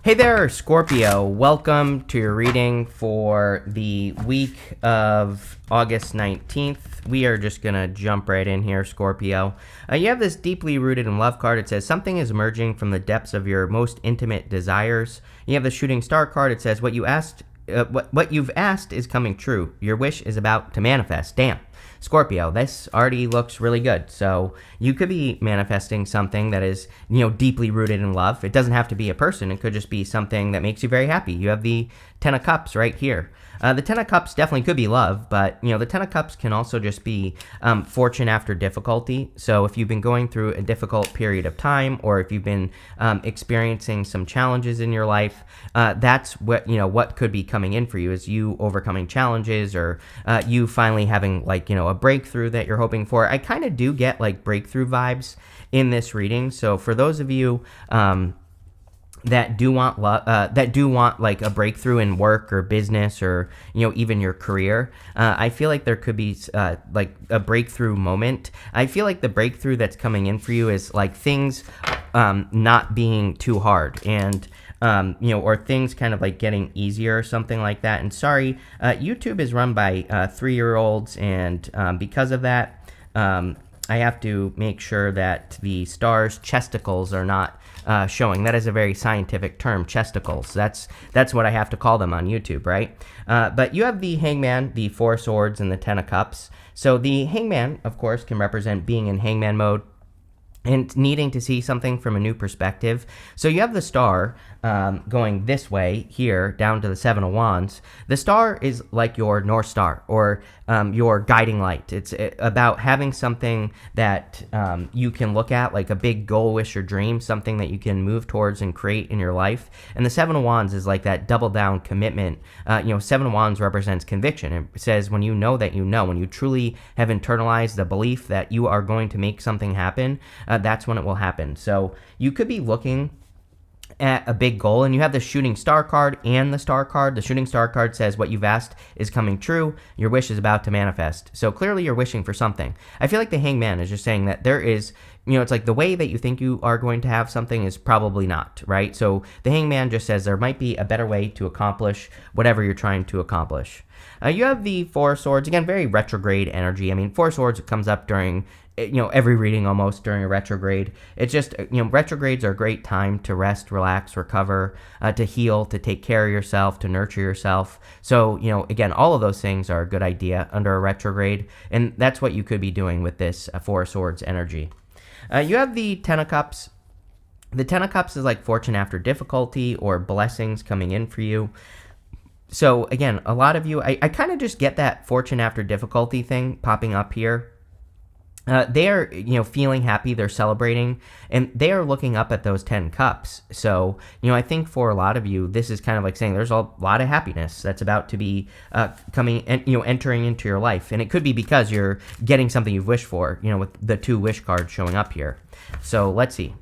Hey there, Scorpio. Welcome to your reading for the week of August 19th. We are just going to jump right in here, Scorpio. You have this deeply rooted in love card. It says something is emerging from the depths of your most intimate desires. You have the shooting star card. It says what you've asked is coming true. Your wish is about to manifest. Damn. Scorpio, this already looks really good. So you could be manifesting something that is, deeply rooted in love. It doesn't have to be a person. It could just be something that makes you very happy. You have the Ten of Cups right here. The Ten of Cups definitely could be love, but, the Ten of Cups can also just be fortune after difficulty. So if you've been going through a difficult period of time, or if you've been experiencing some challenges in your life, that's what could be coming in for you is you overcoming challenges, or you finally having a breakthrough that you're hoping for. I kind of do get breakthrough vibes in this reading. So for those of you that do want a breakthrough in work or business, or even your career, I feel like there could be a breakthrough moment. I feel like the breakthrough that's coming in for you is things not being too hard, and or things kind of getting easier or something like that. And sorry, YouTube is run by 3-year-olds, and because of that, I have to make sure that the stars' chesticles are not showing. That is a very scientific term, chesticles. That's what I have to call them on YouTube, right? But you have the Hangman, the Four of Swords, and the Ten of Cups. So the Hangman, of course, can represent being in Hangman mode and needing to see something from a new perspective. So you have the star going this way here down to the Seven of Wands. The star is like your North Star, or your guiding light. It's about having something that you can look at, like a big goal, wish, or dream, something that you can move towards and create in your life. And the Seven of Wands is like that double down commitment. Seven of Wands represents conviction. It says when you know that you know, when you truly have internalized the belief that you are going to make something happen, that's when it will happen. So you could be looking at a big goal, and you have the shooting star card and the star card. The shooting star card says what you've asked is coming true. Your wish is about to manifest. So clearly you're wishing for something. I feel like the Hangman is just saying that there is, it's like the way that you think you are going to have something is probably not, right? So the Hangman just says there might be a better way to accomplish whatever you're trying to accomplish. You have the Four of Swords. Again, very retrograde energy. I mean, Four of Swords comes up during every reading almost during a retrograde. It's just, retrogrades are a great time to rest, relax, recover, to heal, to take care of yourself, to nurture yourself. So, again, all of those things are a good idea under a retrograde, and that's what you could be doing with this Four of Swords energy. You have the Ten of Cups. The Ten of Cups is like fortune after difficulty, or blessings coming in for you. So, again, a lot of you, I kind of just get that fortune after difficulty thing popping up here. They are, feeling happy, they're celebrating, and they are looking up at those 10 cups. So, I think for a lot of you, this is kind of like saying there's a lot of happiness that's about to be coming and, entering into your life. And it could be because you're getting something you've wished for, with the 2 wish cards showing up here. So let's see.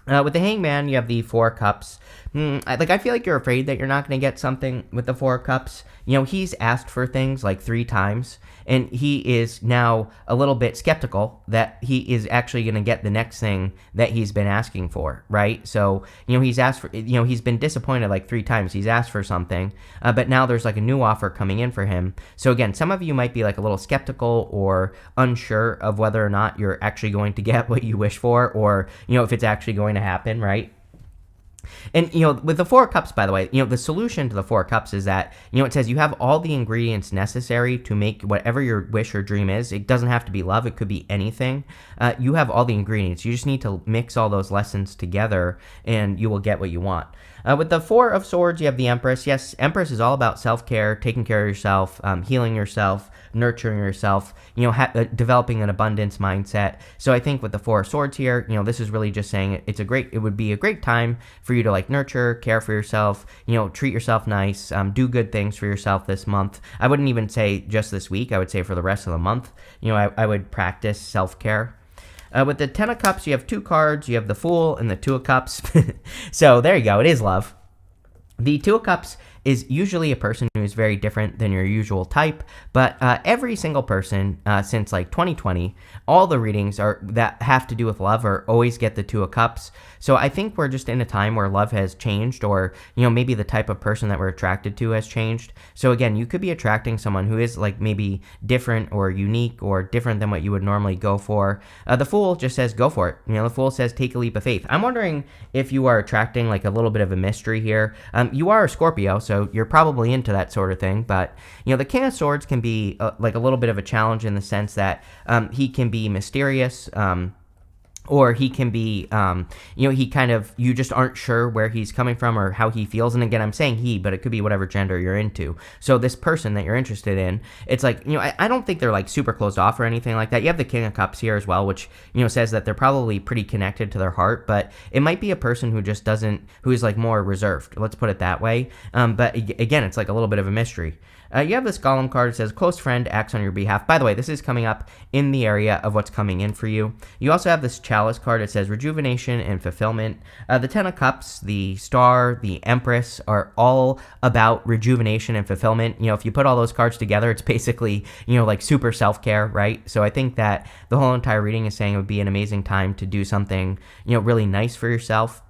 With the Hangman, you have the 4 cups. I feel like you're afraid that you're not going to get something with the 4 cups. He's asked for things 3 times, and he is now a little bit skeptical that he is actually going to get the next thing that he's been asking for, right? So, he's asked for, he's been disappointed 3 times. He's asked for something, but now there's a new offer coming in for him. So again, some of you might be a little skeptical or unsure of whether or not you're actually going to get what you wish for, or, if it's actually going to happen, right? And, with the 4 cups, by the way, the solution to the 4 cups is that, it says you have all the ingredients necessary to make whatever your wish or dream is. It doesn't have to be love. It could be anything. You have all the ingredients. You just need to mix all those lessons together, and you will get what you want. With the 4 of Swords, you have the Empress. Yes, Empress is all about self-care, taking care of yourself, healing yourself, nurturing yourself, developing an abundance mindset. So I think with the 4 of Swords here, this is really just saying it would be a great time for you to nurture, care for yourself, treat yourself nice, do good things for yourself this month. I wouldn't even say just this week. I would say for the rest of the month, I would practice self-care. With the 10 of Cups, you have 2 cards. You have the Fool and the 2 of Cups. So there you go. It is love. The 2 of Cups is usually a person who is very different than your usual type. But every single person since like 2020, all the readings are that have to do with love are always get the Two of Cups. So I think we're just in a time where love has changed, or maybe the type of person that we're attracted to has changed. So again, you could be attracting someone who is like maybe different or unique or different than what you would normally go for. The Fool just says go for it. The Fool says take a leap of faith. I'm wondering if you are attracting like a little bit of a mystery here. You are a Scorpio, so you're probably into that sort of thing. But the King of Swords can be like a little bit of a challenge in the sense that he can be mysterious. Or he can be, he kind of, you just aren't sure where he's coming from or how he feels. And again, I'm saying he, but it could be whatever gender you're into. So this person that you're interested in, it's like, I don't think they're like super closed off or anything like that. You have the King of Cups here as well, which, says that they're probably pretty connected to their heart, but it might be a person who just who is like more reserved. Let's put it that way. But again, it's like a little bit of a mystery. You have this Golem card. It says, close friend acts on your behalf. By the way, this is coming up in the area of what's coming in for you. You also have this Chalice card. It says, rejuvenation and fulfillment. The Ten of Cups, the Star, the Empress are all about rejuvenation and fulfillment. If you put all those cards together, it's basically, like super self-care, right? So I think that the whole entire reading is saying it would be an amazing time to do something, really nice for yourself.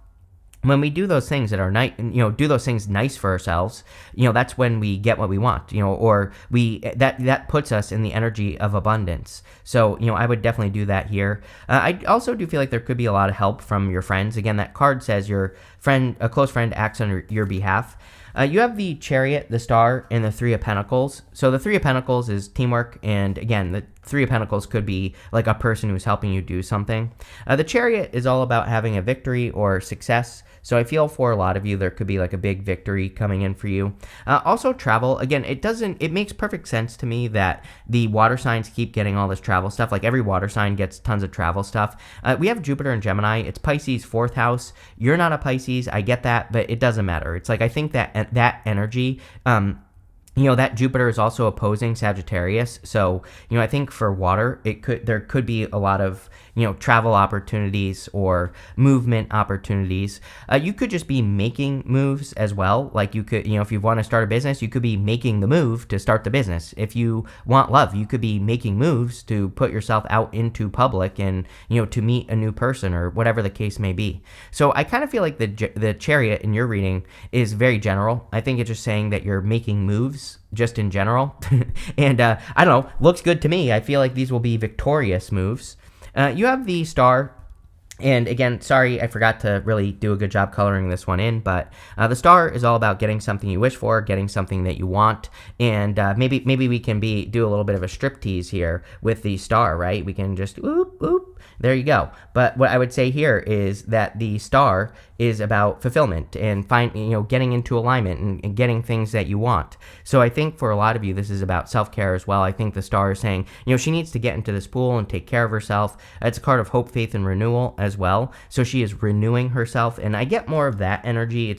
When we do those things that are nice, do those things nice for ourselves, that's when we get what we want, or that puts us in the energy of abundance. So, I would definitely do that here. I also do feel like there could be a lot of help from your friends. Again, that card says a close friend acts on your behalf. You have the Chariot, the Star, and the Three of Pentacles. So the Three of Pentacles is teamwork, and again, the Three of Pentacles could be like a person who's helping you do something. The Chariot is all about having a victory or success. So I feel for a lot of you, there could be like a big victory coming in for you. Also travel. Again, it makes perfect sense to me that the water signs keep getting all this travel stuff. Like every water sign gets tons of travel stuff. We have Jupiter and Gemini. It's Pisces' 4th house. You're not a Pisces. I get that, but it doesn't matter. It's like, I think that energy, that Jupiter is also opposing Sagittarius. So, I think for water, there could be a lot of, travel opportunities or movement opportunities. You could just be making moves as well. Like you could, if you want to start a business, you could be making the move to start the business. If you want love, you could be making moves to put yourself out into public and, to meet a new person or whatever the case may be. So I kind of feel like the Chariot in your reading is very general. I think it's just saying that you're making moves just in general. And I don't know, looks good to me. I feel like these will be victorious moves. You have the Star. And again, sorry, I forgot to really do a good job coloring this one in, but the Star is all about getting something you wish for, getting something that you want, and maybe we can do a little bit of a striptease here with the Star, right? We can just oop, oop, there you go. But what I would say here is that the Star is about fulfillment and getting into alignment and getting things that you want. So I think for a lot of you, this is about self-care as well. I think the Star is saying, she needs to get into this pool and take care of herself. It's a card of hope, faith, and renewal as well. So she is renewing herself, and I get more of that energy.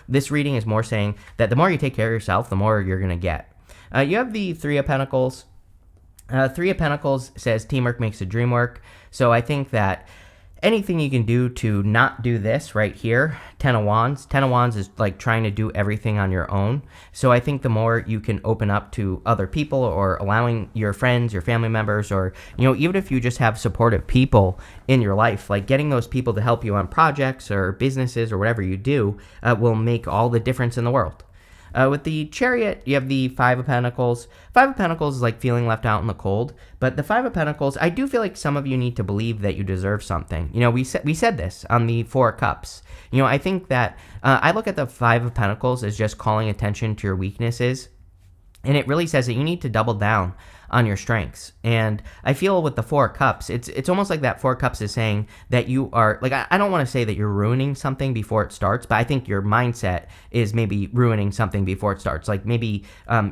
This reading is more saying that the more you take care of yourself, the more you're going to get. You have the Three of Pentacles. Three of Pentacles says teamwork makes the dream work. So I think that anything you can do to not do this right here, Ten of Wands. Ten of Wands is like trying to do everything on your own. So I think the more you can open up to other people or allowing your friends, your family members, or, even if you just have supportive people in your life, like getting those people to help you on projects or businesses or whatever you do, will make all the difference in the world. With the Chariot, you have the Five of Pentacles. Five of Pentacles is like feeling left out in the cold, but the Five of Pentacles, I do feel like some of you need to believe that you deserve something. We said this on the Four of Cups. I think that I look at the Five of Pentacles as just calling attention to your weaknesses, and it really says that you need to double down on your strengths. And I feel with the Four of Cups, it's almost like that Four of Cups is saying that you are, like, I don't want to say that you're ruining something before it starts, but I think your mindset is maybe ruining something before it starts. Like maybe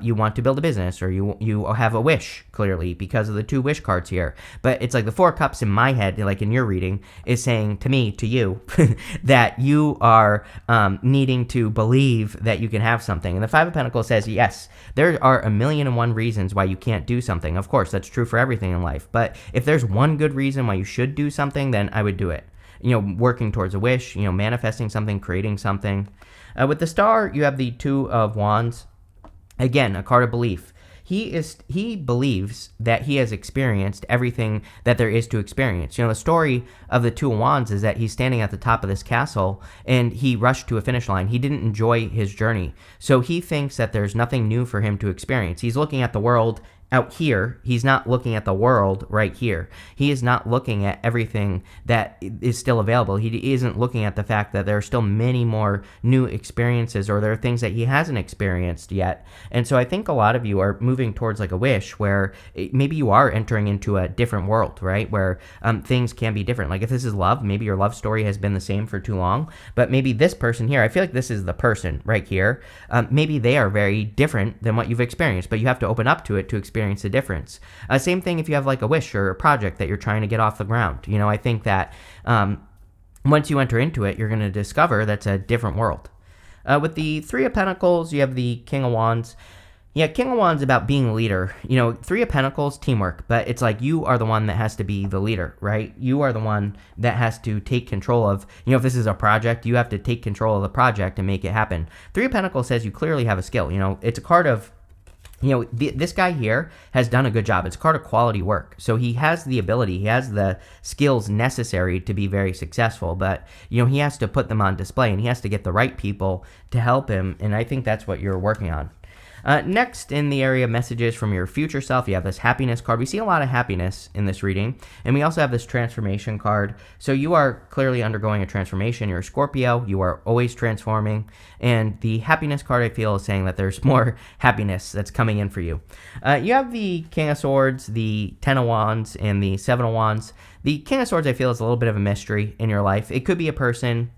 you want to build a business, or you have a wish, clearly, because of the two wish cards here. But it's like the Four of Cups in my head, like in your reading, is saying to me, to you, that you are needing to believe that you can have something. And the Five of Pentacles says, yes, there are 1,000,001 reasons why you can't do something. Of course, that's true for everything in life. But if there's one good reason why you should do something, then I would do it. working towards a wish, manifesting something, creating something. With the Star, you have the Two of Wands. Again, a card of belief. He believes that he has experienced everything that there is to experience. The story of the Two of Wands is that he's standing at the top of this castle and he rushed to a finish line. He didn't enjoy his journey. So he thinks that there's nothing new for him to experience. He's looking at the world out here. He's not looking at the world right here. He is not looking at everything that is still available. He isn't looking at the fact that there are still many more new experiences, or there are things that he hasn't experienced yet. And so I think a lot of you are moving towards like a wish where maybe you are entering into a different world, right? Where things can be different. Like if this is love, maybe your love story has been the same for too long, but maybe this person here, I feel like this is the person right here. Maybe they are very different than what you've experienced, but you have to open up to it to experience a difference. Same thing if you have like a wish or a project that you're trying to get off the ground. I think that once you enter into it, you're going to discover that's a different world. With the Three of Pentacles, you have the King of Wands. Yeah, King of Wands about being a leader. Three of Pentacles, teamwork, but it's like you are the one that has to be the leader, right? You are the one that has to take control of, if this is a project, you have to take control of the project and make it happen. Three of Pentacles says you clearly have a skill. It's a card of, this guy here has done a good job. It's a card of quality work. So he has the ability, he has the skills necessary to be very successful, but, he has to put them on display and he has to get the right people to help him. And I think that's what you're working on. Next, in the area of messages from your future self, you have this happiness card. We see a lot of happiness in this reading. And we also have this transformation card. So you are clearly undergoing a transformation. You're a Scorpio. You are always transforming. And the happiness card, I feel, is saying that there's more happiness that's coming in for you. You have the King of Swords, the Ten of Wands, and the Seven of Wands. The King of Swords, I feel, is a little bit of a mystery in your life. It could be a person.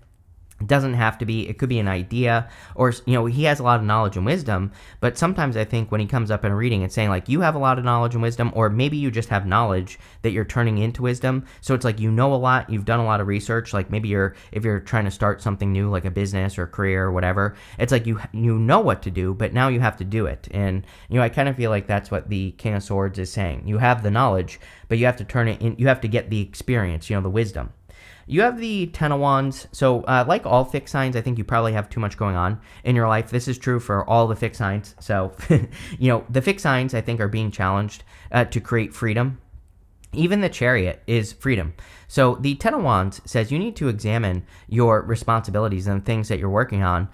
It doesn't have to be. It could be an idea, or, he has a lot of knowledge and wisdom, but sometimes I think when he comes up in a reading, it's saying like you have a lot of knowledge and wisdom, or maybe you just have knowledge that you're turning into wisdom. So it's like, a lot, you've done a lot of research, like maybe if you're trying to start something new, like a business or career or whatever, it's like you know what to do, but now you have to do it. And, I kind of feel like that's what the King of Swords is saying. You have the knowledge, but you have to turn it in, you have to get the experience, the wisdom. You have the Ten of Wands. So like all fixed signs, I think you probably have too much going on in your life. This is true for all the fixed signs. So, the fixed signs, I think, are being challenged to create freedom. Even the Chariot is freedom. So the Ten of Wands says you need to examine your responsibilities and things that you're working on.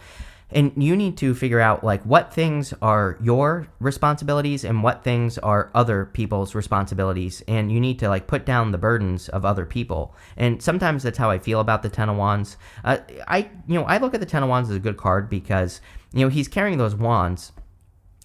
And you need to figure out like what things are your responsibilities and what things are other people's responsibilities. And you need to like put down the burdens of other people. And sometimes that's how I feel about the Ten of Wands. I look at the Ten of Wands as a good card because, he's carrying those wands.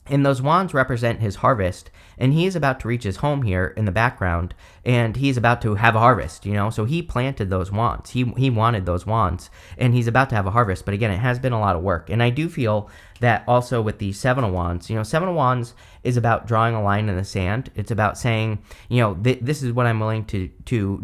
And those wands represent his harvest, and he is about to reach his home here in the background, and he's about to have a harvest, so he planted those wands. He wanted those wands, and he's about to have a harvest, but again, it has been a lot of work. And I do feel that also with the Seven of Wands, Seven of Wands is about drawing a line in the sand. It's about saying, this is what I'm willing to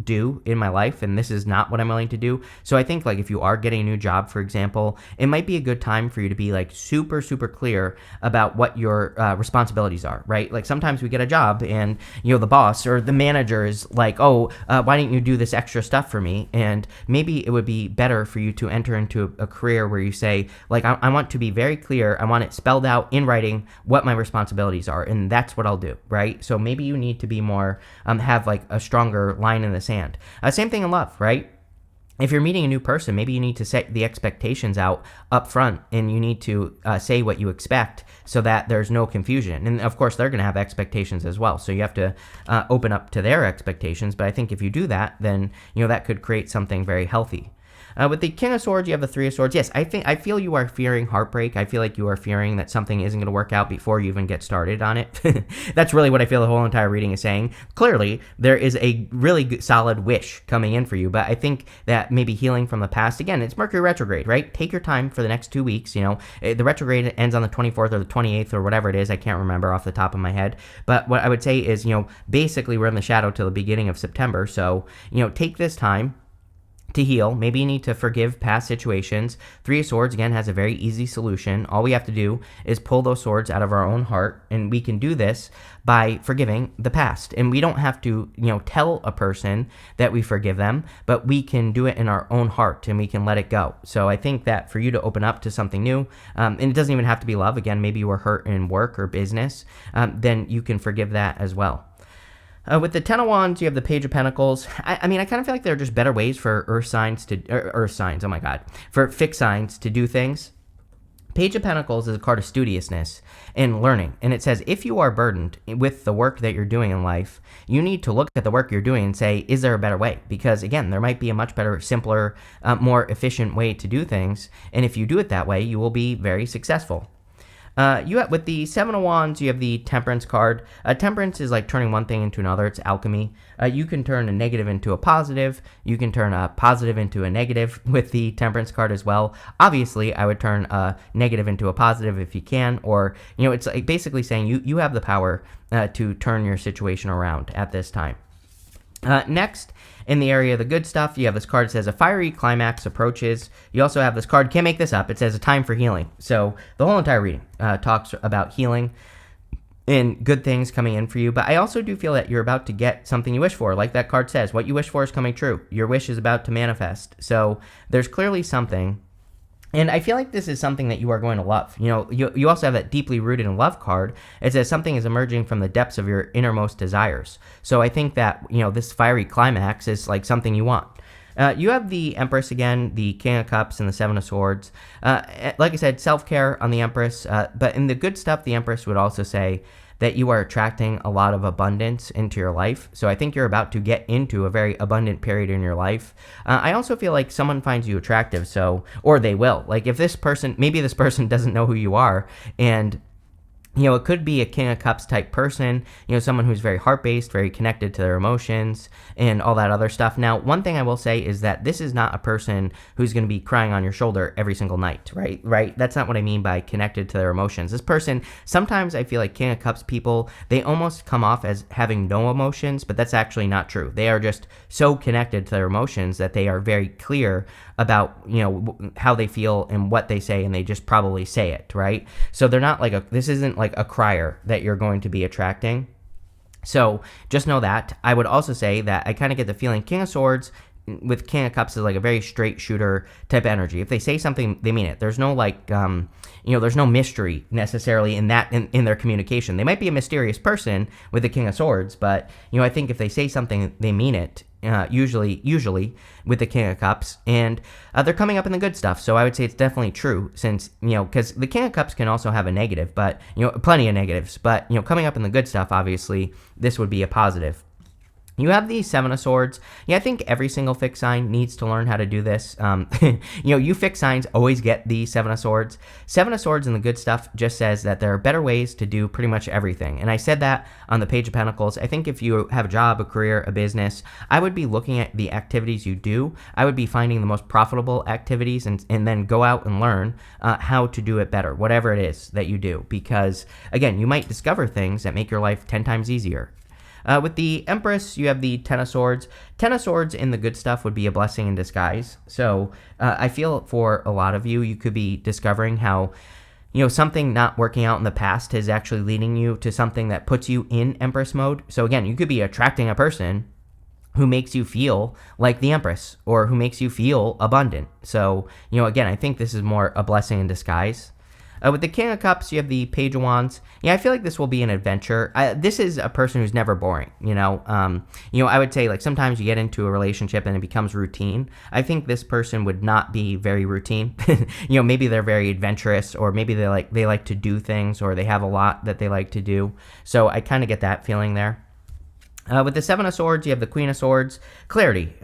do in my life, and this is not what I'm willing to do. So I think like if you are getting a new job, for example, it might be a good time for you to be like super, super clear about what your responsibilities are, right? Like sometimes we get a job and, the boss or the manager is like, oh, why didn't you do this extra stuff for me? And maybe it would be better for you to enter into a career where you say, like, I want to be very clear. I want it spelled out in writing what my responsibilities are, and that's what I'll do, right? So maybe you need to be more, have like a stronger line in the sand. Same thing in love, right? If you're meeting a new person, maybe you need to set the expectations out up front, and you need to say what you expect so that there's no confusion. And of course, they're going to have expectations as well. So you have to open up to their expectations. But I think if you do that, then, that could create something very healthy. With the King of Swords, you have the Three of Swords. Yes, I feel you are fearing heartbreak. I feel like you are fearing that something isn't going to work out before you even get started on it. That's really what I feel the whole entire reading is saying. Clearly, there is a really good, solid wish coming in for you, but I think that maybe healing from the past, again, it's Mercury retrograde, right? Take your time for the next 2 weeks. The retrograde ends on the 24th or the 28th or whatever it is. I can't remember off the top of my head. But what I would say is, basically we're in the shadow till the beginning of September. So, take this time to heal. Maybe you need to forgive past situations. Three of Swords, again, has a very easy solution. All we have to do is pull those swords out of our own heart, and we can do this by forgiving the past. And we don't have to, tell a person that we forgive them, but we can do it in our own heart, and we can let it go. So I think that for you to open up to something new, and it doesn't even have to be love. Again, maybe you were hurt in work or business, then you can forgive that as well. With the Ten of Wands, you have the Page of Pentacles. I kind of feel like there are just better ways for for fixed signs to do things. Page of Pentacles is a card of studiousness and learning. And it says, if you are burdened with the work that you're doing in life, you need to look at the work you're doing and say, is there a better way? Because again, there might be a much better, simpler, more efficient way to do things. And if you do it that way, you will be very successful. With the Seven of Wands, you have the Temperance card. Temperance is like turning one thing into another. It's alchemy. You can turn a negative into a positive. You can turn a positive into a negative with the Temperance card as well. Obviously, I would turn a negative into a positive if you can, or, it's like basically saying you have the power to turn your situation around at this time. Next, in the area of the good stuff, you have this card that says a fiery climax approaches. You also have this card, can't make this up, it says a time for healing. So the whole entire reading talks about healing and good things coming in for you. But I also do feel that you're about to get something you wish for. Like that card says, what you wish for is coming true. Your wish is about to manifest. So there's clearly something. And I feel like this is something that you are going to love. You also have that deeply rooted in love card. It says something is emerging from the depths of your innermost desires. So I think that, this fiery climax is like something you want. You have the Empress again, the King of Cups, and the Seven of Swords. Like I said, self-care on the Empress. But in the good stuff, the Empress would also say that you are attracting a lot of abundance into your life. So I think you're about to get into a very abundant period in your life. I also feel like someone finds you attractive, or they will. Like if maybe this person doesn't know who you are, and it could be a King of Cups type person, someone who's very heart-based, very connected to their emotions and all that other stuff. Now, one thing I will say is that this is not a person who's going to be crying on your shoulder every single night, right? That's not what I mean by connected to their emotions. This person, sometimes I feel like King of Cups people, they almost come off as having no emotions, but that's actually not true. They are just so connected to their emotions that they are very clear about, how they feel and what they say, and they just probably say it, right? So they're not this isn't like a crier that you're going to be attracting. So just know that. I would also say that I kind of get the feeling King of Swords with King of Cups is like a very straight shooter type energy. If they say something, they mean it. There's no there's no mystery necessarily in that in their communication. They might be a mysterious person with the King of Swords, but I think if they say something, they mean it. Usually with the King of Cups, and they're coming up in the good stuff. So I would say it's definitely true, since because the King of Cups can also have a negative, but plenty of negatives. But coming up in the good stuff, obviously this would be a positive. You have the Seven of Swords. Yeah, I think every single fixed sign needs to learn how to do this. You fixed signs always get the Seven of Swords. Seven of Swords in the good stuff just says that there are better ways to do pretty much everything. And I said that on the Page of Pentacles. I think if you have a job, a career, a business, I would be looking at the activities you do. I would be finding the most profitable activities and then go out and learn how to do it better, whatever it is that you do. Because, again, you might discover things that make your life 10 times easier. With the Empress, you have the Ten of Swords. Ten of Swords in the good stuff would be a blessing in disguise. So I feel for a lot of you, you could be discovering how, something not working out in the past is actually leading you to something that puts you in Empress mode. So again, you could be attracting a person who makes you feel like the Empress, or who makes you feel abundant. So, again, I think this is more a blessing in disguise. With the King of Cups, you have the Page of Wands. Yeah, I feel like this will be an adventure. This is a person who's never boring, I would say, like, sometimes you get into a relationship and it becomes routine. I think this person would not be very routine. Maybe they're very adventurous, or maybe they like to do things, or they have a lot that they like to do. So I kind of get that feeling there. With the Seven of Swords, you have the Queen of Swords. Clarity.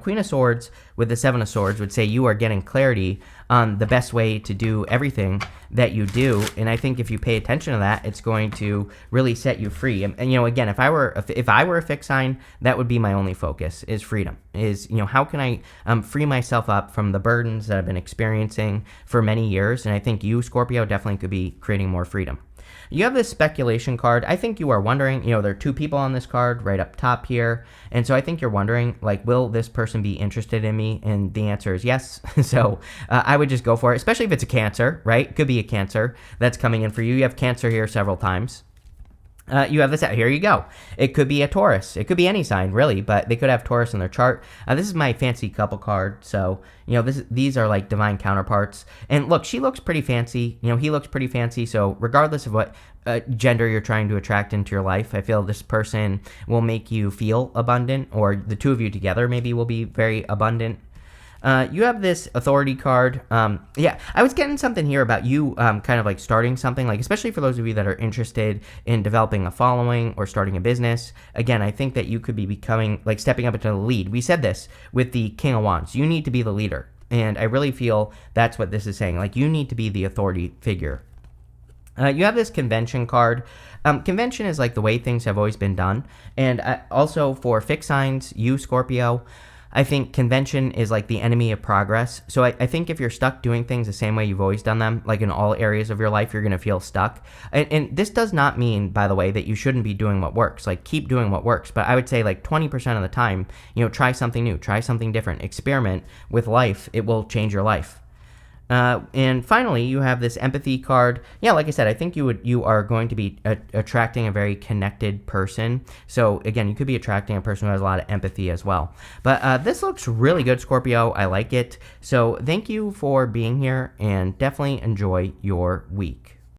Queen of Swords with the Seven of Swords would say you are getting clarity on the best way to do everything that you do. And I think if you pay attention to that, it's going to really set you free. And again, if I were a fixed sign, that would be my only focus, is freedom. Is, how can I free myself up from the burdens that I've been experiencing for many years? And I think you, Scorpio, definitely could be creating more freedom. You have this speculation card. I think you are wondering, there are two people on this card right up top here. And so I think you're wondering, like, will this person be interested in me? And the answer is yes. So I would just go for it, especially if it's a Cancer, right? Could be a Cancer that's coming in for you. You have Cancer here several times. You have this out. Here you go. It could be a Taurus. It could be any sign, really, but they could have Taurus in their chart. This is my fancy couple card, so, these are like divine counterparts. And look, she looks pretty fancy. He looks pretty fancy, so regardless of what gender you're trying to attract into your life, I feel this person will make you feel abundant, or the two of you together maybe will be very abundant. You have this authority card. Yeah, I was getting something here about you kind of like starting something, like especially for those of you that are interested in developing a following or starting a business. Again, I think that you could be becoming, like stepping up into the lead. We said this with the King of Wands. You need to be the leader. And I really feel that's what this is saying. Like you need to be the authority figure. You have this convention card. Convention is like the way things have always been done. And also for fixed signs, you, Scorpio, I think convention is like the enemy of progress. So I think if you're stuck doing things the same way you've always done them, like in all areas of your life, you're going to feel stuck. And this does not mean, by the way, that you shouldn't be doing what works. Like keep doing what works. But I would say like 20% of the time, try something new, try something different, experiment with life. It will change your life. And finally, you have this empathy card. Yeah, like I said, I think you are going to be attracting a very connected person. So again, you could be attracting a person who has a lot of empathy as well. But this looks really good, Scorpio. I like it. So thank you for being here, and definitely enjoy your week.